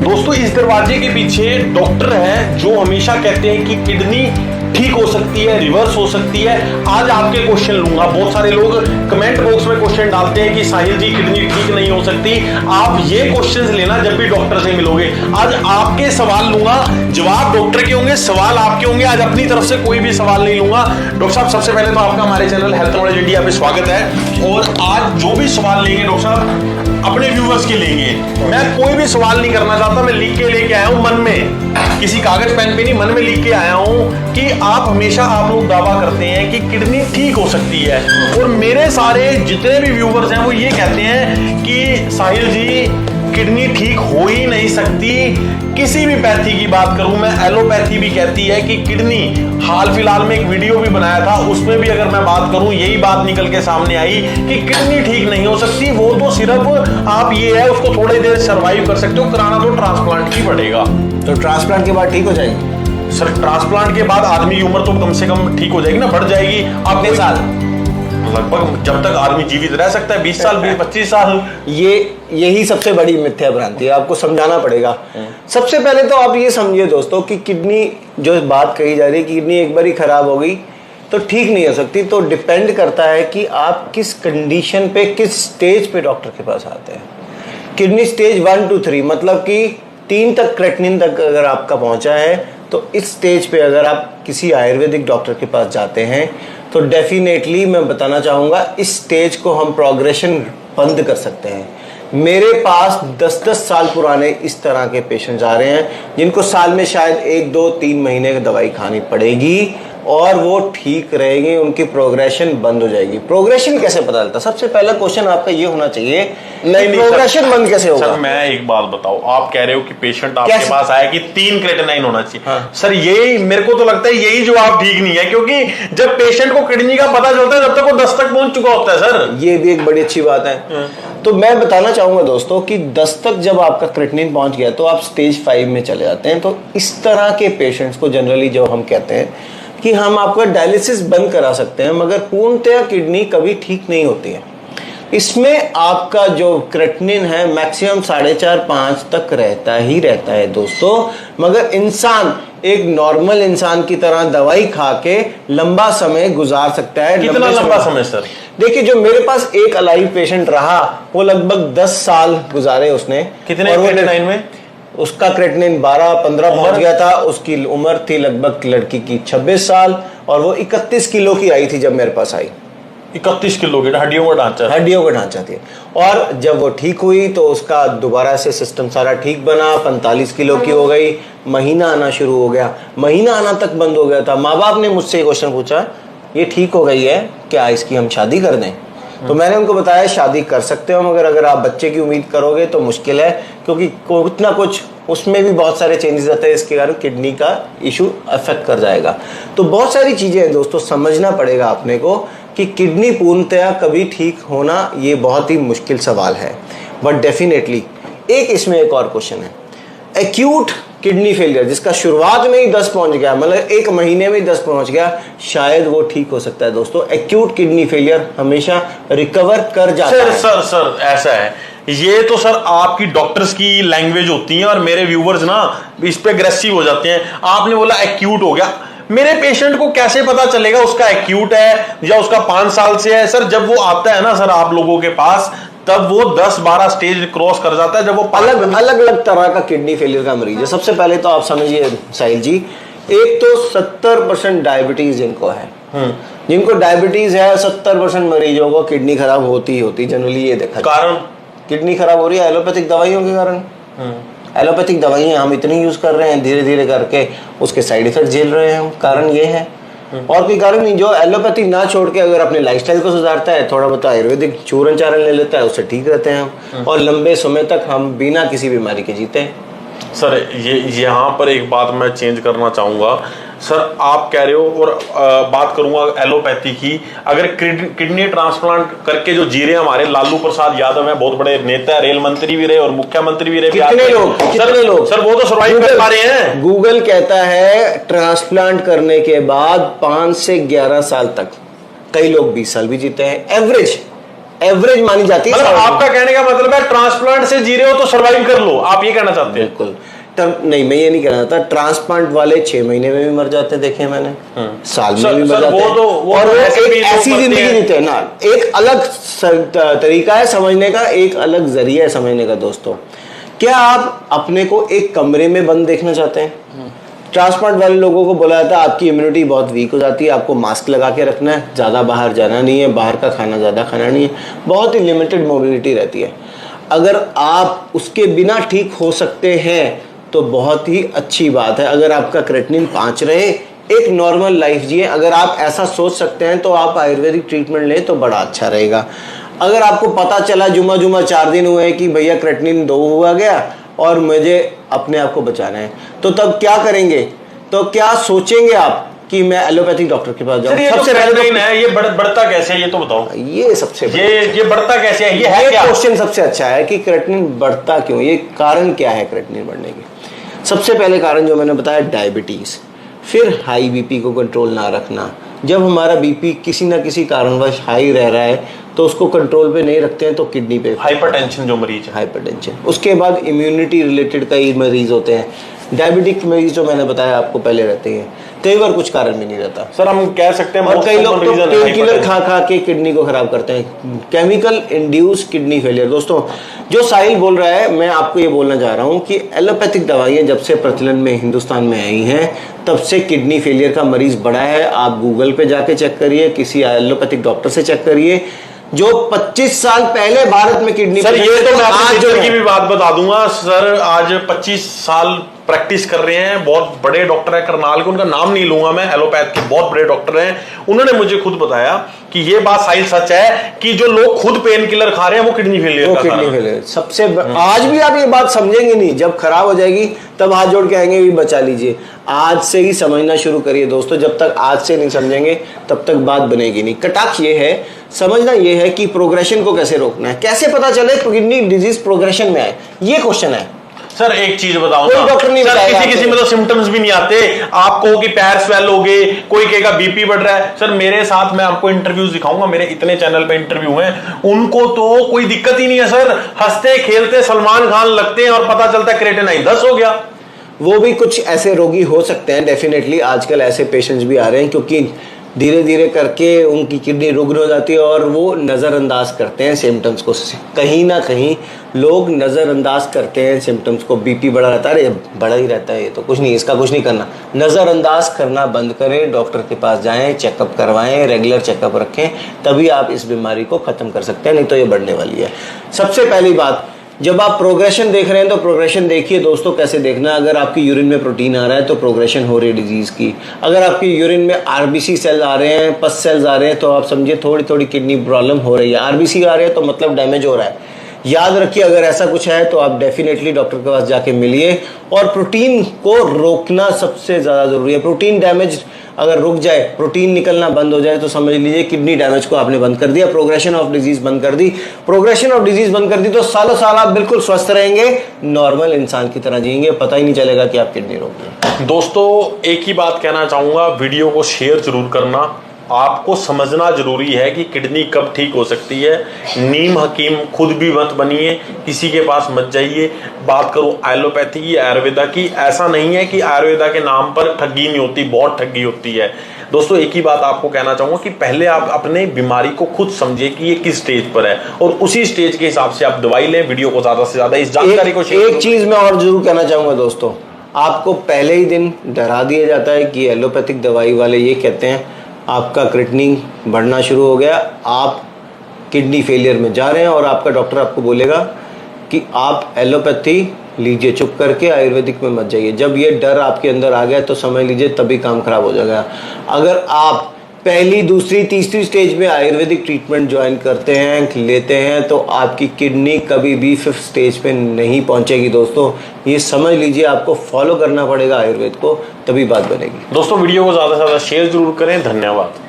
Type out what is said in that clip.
दोस्तों इस दरवाजे के पीछे डॉक्टर है जो हमेशा कहते हैं कि किडनी ठीक हो सकती है, रिवर्स हो सकती है। आज आपके क्वेश्चन लूंगा। बहुत सारे लोग कमेंट बॉक्स में क्वेश्चन डालते हैं कि साहिल जी किडनी ठीक नहीं हो सकती। आप ये क्वेश्चंस लेना जब भी डॉक्टर से मिलोगे। आज आपके सवाल लूंगा, जवाब डॉक्टर के होंगे, सवाल आपके होंगे। आज अपनी तरफ से कोई भी सवाल नहीं लूंगा। डॉक्टर साहब सबसे पहले तो आपका हमारे चैनल हेल्थ नॉलेज इंडिया पे स्वागत है। और आज जो भी सवाल लेंगे डॉक्टर साहब अपने व्यूवर्स के लेंगे। मैं कोई भी सवाल नहीं करना चाहता, मैं लिख के लेके आया हूं मन में, किसी कागज पेन पे नहीं, मन में लिख के आया हूं कि आप हमेशा आप लोग दावा करते हैं कि किडनी ठीक हो सकती है। और मेरे सारे जितने भी व्यूवर्स हैं वो ये कहते हैं कि साहिल जी किडनी ठीक हो ही नहीं सकती। किसी भी पैथी की बात करूं मैं, एलोपैथी भी कहती है कि किडनी, हाल फिलहाल में एक वीडियो भी बनाया था उसमें भी अगर मैं बात करूं यही बात निकल के सामने आई कि किडनी ठीक नहीं हो सकती। वो तो सिर्फ आप ये है उसको थोड़ी देर सर्वाइव कर सकते हो, कराना तो ट्रांसप्लांट ही पड़ेगा। तो ट्रांसप्लांट के बाद ठीक हो जाएगी? सर ट्रांसप्लांट के बाद आदमी की उम्र तो कम से कम ठीक हो जाएगी ना, बढ़ जाएगी। कितने साल? लगभग जब तक आदमी जीवित रह सकता है, 20 साल 25 साल। यही सबसे बड़ी मिथ्या भ्रांति है, आपको समझाना पड़ेगा। सबसे पहले तो आप ये समझिए दोस्तों कि किडनी जो बात कही जा रही है, किडनी एक बार ही खराब हो गई तो ठीक नहीं हो सकती। तो डिपेंड करता है कि आप किस कंडीशन पे, किस स्टेज पे डॉक्टर के पास आते हैं। किडनी स्टेज 1 to 3 मतलब कि 3 तक क्रेटिनिन तक अगर आपका पहुंचा है तो इस स्टेज पे अगर आप किसी आयुर्वेदिक डॉक्टर के पास जाते हैं तो डेफिनेटली मैं बताना चाहूँगा इस स्टेज को हम प्रोग्रेशन बंद कर सकते हैं। मेरे पास 10-10 साल पुराने इस तरह के पेशेंट्स आ रहे हैं जिनको साल में शायद 1, 2, 3 महीने की दवाई खानी पड़ेगी और वो ठीक रहेंगे, उनकी प्रोग्रेशन बंद हो जाएगी। प्रोग्रेशन कैसे पता चलता? सबसे पहला क्वेश्चन आपका ये होना चाहिए, नहीं प्रोग्रेशन बंद कैसे होगा? सर मैं एक बात बताओ, आप कह रहे हो कि पेशेंट आपके पास आया कि 3 क्रेटिनाइन होना चाहिए। हाँ। सर यही मेरे को तो लगता है यही जवाब ठीक नहीं है, क्योंकि जब पेशेंट को किडनी का पता चलता है जब तक वो 10 तक पहुंच चुका होता है। सर ये भी एक बड़ी अच्छी बात है। तो मैं बताना चाहूंगा दोस्तों कि 10 तक जब आपका क्रेटिनिन पहुंच गया तो आप स्टेज 5 में चले जाते हैं। तो इस तरह के पेशेंट्स को जनरली जो हम कहते हैं कि हम आपका डायलिसिस बंद करा सकते हैं, मगर पूर्णतया किडनी कभी ठीक नहीं होती है। इसमें आपका जो क्रेटिनिन है मैक्सिमम 4.5-5 तक रहता है दोस्तों। मगर इंसान एक नॉर्मल इंसान की तरह दवाई खा के लंबा समय गुजार सकता है। कितना लंबा समय सर? देखिए जो मेरे पास एक अलाइव पेशेंट रहा वो लगभग 10 साल गुजारे उसने। कितने क्रेटिनाइन में? उसका क्रेटिनिन 12-15 पहुंच गया था। उसकी उम्र थी लगभग लड़की की 26 साल और वो 31 किलो की आई थी जब मेरे पास आई। 31 किलो की हड्डियों का ढांचा थी। और जब वो ठीक हुई तो उसका दोबारा से सिस्टम सारा ठीक बना, 45 किलो की हो गई। महीना आना शुरू हो गया, महीना आना तक बंद हो गया था। माँ बाप ने मुझसे क्वेश्चन पूछा, ये ठीक हो गई है, क्या इसकी हम शादी कर दें? तो मैंने उनको बताया शादी कर सकते हो, मगर अगर आप बच्चे की उम्मीद करोगे तो मुश्किल है, क्योंकि कुछ ना कुछ उसमें भी बहुत सारे चेंजेस आते हैं, इसके कारण किडनी का इशू अफेक्ट कर जाएगा। तो बहुत सारी चीज़ें हैं दोस्तों, समझना पड़ेगा अपने को कि किडनी पूर्णतया कभी ठीक होना ये बहुत ही मुश्किल सवाल है। बट डेफिनेटली इसमें एक और क्वेश्चन है, एक्यूट किडनी फेलियर जिसका शुरुआत में ही 10 पहुंच गया, मतलब 1 महीने में ही 10 पहुंच गया, शायद वो ठीक हो सकता है दोस्तों। एक्यूट किडनी फेलियर हमेशा रिकवर कर जाता है। सर ऐसा है, ये तो सर आपकी डॉक्टर्स की लैंग्वेज होती है और मेरे व्यूवर्स ना इस पे अग्रेसिव हो जाते हैं। आपने बोला एक्यूट हो गया, मेरे पेशेंट को कैसे पता चलेगा उसका एक्यूट है या उसका 5 साल से है? सर जब वो आता है ना सर आप लोगों के पास, तब वो 10-12 स्टेज क्रॉस कर जाता है। जब वो अलग तरह का किडनी फेलियर का मरीज है। सबसे पहले तो आप समझिए साहिल जी, एक तो 70% डायबिटीज जिनको है, जिनको डायबिटीज है 70% मरीजों को किडनी खराब होती ही होती। जनरली ये देखा कारण किडनी खराब हो रही है एलोपैथिक दवाइयों के कारण। एलोपैथिक दवाइयाँ हम इतनी यूज कर रहे हैं, धीरे धीरे करके उसके साइड इफेक्ट झेल रहे हैं। कारण ये है और कोई कारण नहीं। जो एलोपैथी ना छोड़ के अगर अपने लाइफस्टाइल को सुधारता है, थोड़ा बहुत आयुर्वेदिक चूरन चारण ले लेता है, उससे ठीक रहते हैं हम और लंबे समय तक हम बिना किसी बीमारी के जीते हैं। सर ये यहाँ पर एक बात मैं चेंज करना चाहूँगा। सर आप कह रहे हो और बात करूंगा एलोपैथी की, अगर किडनी ट्रांसप्लांट करके जो जी रहे हैं हमारे लालू प्रसाद यादव हैं, बहुत बड़े नेता, रेल मंत्री भी रहे और मुख्यमंत्री भी रहे। कितने लोग सर वो तो सर्वाइव कर पा रहे हैं। गूगल कहता है ट्रांसप्लांट करने के बाद 5 से 11 साल तक, कई लोग 20 साल भी जीते हैं। एवरेज एवरेज मानी जाती है। मतलब आपका कहने का मतलब है ट्रांसप्लांट से जी रहे हो तो सर्वाइव कर लो, आप ये कहना चाहते हैं? बिल्कुल नहीं, मैं ये नहीं कहना चाहता। ट्रांसप्लांट वाले 6 महीने में भी मर जाते हैं, देखे मैंने, साल में भी मर जाते हैं, और वो एक ऐसी जिंदगी जीते हैं ना। एक अलग तरीका है समझने का, एक अलग जरिया है समझने का दोस्तों। क्या आप अपने को एक कमरे में बंद देखना चाहते हैं? ट्रांसप्लांट वाले लोगों को बोला जाता है आपकी इम्यूनिटी बहुत वीक हो जाती है, आपको मास्क लगा के रखना है, ज़्यादा बाहर जाना नहीं है, बाहर का खाना ज़्यादा खाना नहीं है, बहुत ही लिमिटेड मोबिलिटी रहती है। अगर आप उसके बिना ठीक हो सकते हैं तो बहुत ही अच्छी बात है। अगर आपका क्रेटिनिन 5 रहे, एक नॉर्मल लाइफ जिए, अगर आप ऐसा सोच सकते हैं तो आप आयुर्वेदिक ट्रीटमेंट लें तो बड़ा अच्छा रहेगा। अगर आपको पता चला जुमा 4 दिन हुए हैं कि भैया क्रेटिनिन 2 हुआ गया और मुझे अपने आप को बचाना है, तो तब क्या करेंगे? तो क्या सोचेंगे आप कि मैं एलोपैथिक डॉक्टर के पास जाऊं? सबसे पहले है ये बढ़ता कैसे है ये तो बताओ। ये सबसे ये बढ़ता कैसे है? ये क्वेश्चन सबसे अच्छा है कि क्रेटिनिन बढ़ता क्यों, ये कारण क्या है क्रेटिनिन बढ़ने के? सबसे पहले कारण जो मैंने बताया, डायबिटीज, फिर हाई बीपी को कंट्रोल ना रखना। जब हमारा बीपी किसी ना किसी कारणवश हाई रह रहा है तो उसको कंट्रोल पे नहीं रखते हैं तो किडनी पे हाइपरटेंशन, जो मरीज है हाइपरटेंशन, उसके बाद इम्यूनिटी रिलेटेड कई मरीज होते हैं, डायबिटिक मरीज जो मैंने बताया आपको पहले रहते हैं, कई बार कुछ कारण भी नहीं रहता सर, हम कह सकते हैं। और कई लोग तो पेन किलर खा के किडनी को खराब करते हैं, केमिकल इंड्यूस किडनी फेलियर। दोस्तों जो साहिल बोल रहा है, मैं आपको ये बोलना चाह रहा हूँ कि एलोपैथिक दवाइयाँ जब से प्रचलन में हिंदुस्तान में आई हैं तब से किडनी फेलियर का मरीज बढ़ा है। आप गूगल पे जाके चेक करिए, किसी एलोपैथिक डॉक्टर से चेक करिए। जो 25 साल पहले भारत में किडनी, सर ये तो मैं आपको की भी बात बता दूंगा सर, आज 25 साल प्रैक्टिस कर रहे हैं, बहुत बड़े डॉक्टर है करनाल के, उनका नाम नहीं लूंगा मैं, एलोपैथ के बहुत बड़े डॉक्टर हैं, उन्होंने मुझे खुद बताया कि ये बात साहिल सच है कि जो लोग खुद पेन किलर खा रहे हैं वो किडनी फेलियर सबसे आज भी आप ये बात समझेंगे नहीं, जब खराब हो जाएगी तब हाथ जोड़ के आएंगे भी बचा लीजिए। आज से ही समझना शुरू करिए दोस्तों, जब तक आज से नहीं समझेंगे तब तक बात बनेगी नहीं। कटाक्ष ये है, समझना ये है कि प्रोग्रेशन को कैसे रोकना है, कैसे पता चले किडनी डिजीज प्रोग्रेशन में आए, ये क्वेश्चन है। सर एक चीज बताऊं, डॉक्टर नहीं बताएगा, किसी में तो सिम्टम्स भी नहीं आते, आप कहो कि पैर स्वेल हो गए, कोई कहेगा बीपी बढ़ रहा है। सर मेरे साथ, मैं आपको इंटरव्यूज दिखाऊंगा, मेरे इतने चैनल पे इंटरव्यू हैं, उनको तो कोई दिक्कत ही नहीं है सर, हंसते खेलते सलमान खान लगते हैं और पता चलता है क्रिएटिनिन 10 हो गया। वो भी कुछ ऐसे रोगी हो सकते हैं, डेफिनेटली आजकल ऐसे पेशेंट्स भी आ रहे हैं, क्योंकि धीरे धीरे करके उनकी किडनी रुग्ण हो जाती है और वो नज़रअंदाज करते हैं सिम्टम्स को। कहीं ना कहीं लोग नज़रअंदाज करते हैं सिम्टम्स को। बीपी बढ़ा रहता है, अरे बढ़ा ही रहता है, ये तो कुछ नहीं, इसका कुछ नहीं करना। नज़रअंदाज करना बंद करें, डॉक्टर के पास जाएं, चेकअप करवाएं, रेगुलर चेकअप रखें, तभी आप इस बीमारी को ख़त्म कर सकते हैं, नहीं तो ये बढ़ने वाली है। सबसे पहली बात, जब आप प्रोग्रेशन देख रहे हैं तो प्रोग्रेशन देखिए दोस्तों, कैसे देखना। अगर आपकी यूरिन में प्रोटीन आ रहा है तो प्रोग्रेशन हो रही है डिजीज की। अगर आपकी यूरिन में आरबीसी सेल आ रहे हैं, पस सेल्स आ रहे हैं, तो आप समझिए थोड़ी थोड़ी किडनी प्रॉब्लम हो रही है। आरबीसी आ रहे हैं तो मतलब डैमेज हो रहा है। याद रखिए, अगर ऐसा कुछ है तो आप डेफिनेटली डॉक्टर के पास जाके मिलिए। और प्रोटीन को रोकना सबसे ज़्यादा ज़रूरी है। प्रोटीन डैमेज अगर रुक जाए, प्रोटीन निकलना बंद हो जाए, तो समझ लीजिए किडनी डैमेज को आपने बंद कर दिया, प्रोग्रेशन ऑफ डिजीज बंद कर दी। प्रोग्रेशन ऑफ डिजीज बंद कर दी तो सालों साल आप बिल्कुल स्वस्थ रहेंगे, नॉर्मल इंसान की तरह जिएंगे, पता ही नहीं चलेगा कि आप किडनी रोग गए। दोस्तों एक ही बात कहना चाहूंगा, वीडियो को शेयर जरूर करना। आपको समझना जरूरी है कि किडनी कब ठीक हो सकती है। नीम हकीम खुद भी मत बनिए, किसी के पास मत जाइए। बात करूं एलोपैथी की, आयुर्वेदा की, ऐसा नहीं है कि आयुर्वेदा के नाम पर ठगी नहीं होती, बहुत ठगी होती है। दोस्तों एक ही बात आपको कहना चाहूंगा कि पहले आप अपने बीमारी को खुद समझिए कि ये किस स्टेज पर है, और उसी स्टेज के हिसाब से आप दवाई लें। वीडियो को ज्यादा से ज्यादा इस जानकारी को शेयर। एक चीज मैं और जरूर कहना चाहूंगा दोस्तों, आपको पहले ही दिन डरा दिया जाता है कि एलोपैथिक दवाई वाले ये कहते हैं आपका क्रिएटिनिन बढ़ना शुरू हो गया, आप किडनी फेलियर में जा रहे हैं, और आपका डॉक्टर आपको बोलेगा कि आप एलोपैथी लीजिए, चुप करके आयुर्वेदिक में मत जाइए। जब ये डर आपके अंदर आ गया तो समझ लीजिए तभी काम खराब हो जाएगा। अगर आप पहली, दूसरी, तीसरी स्टेज में आयुर्वेदिक ट्रीटमेंट ज्वाइन करते हैं, लेते हैं, तो आपकी किडनी कभी भी 5th स्टेज पे नहीं पहुंचेगी। दोस्तों ये समझ लीजिए, आपको फॉलो करना पड़ेगा आयुर्वेद को, तभी बात बनेगी। दोस्तों वीडियो को ज़्यादा से ज़्यादा शेयर जरूर करें। धन्यवाद।